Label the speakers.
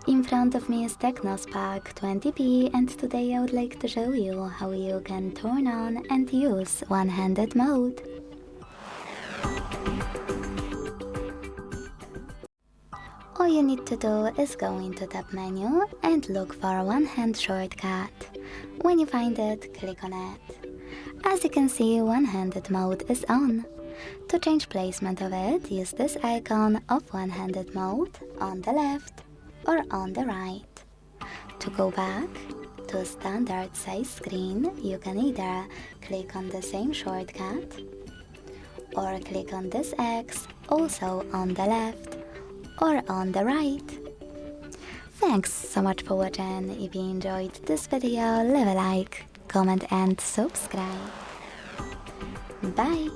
Speaker 1: In front of me is TECNO Spark 20p, and today I would like to show you how you can turn on and use one-handed mode. All you need to do is go into tab menu and look for a one-hand shortcut. When you find it, click on it. As you can see, one-handed mode is on. To change placement of it, use this icon of one-handed mode on the left or on the right. To go back to standard size screen, you can either click on the same shortcut or click on this X, also on the left or on the right. Thanks so much for watching. If you enjoyed this video, leave a like, comment and subscribe. Bye!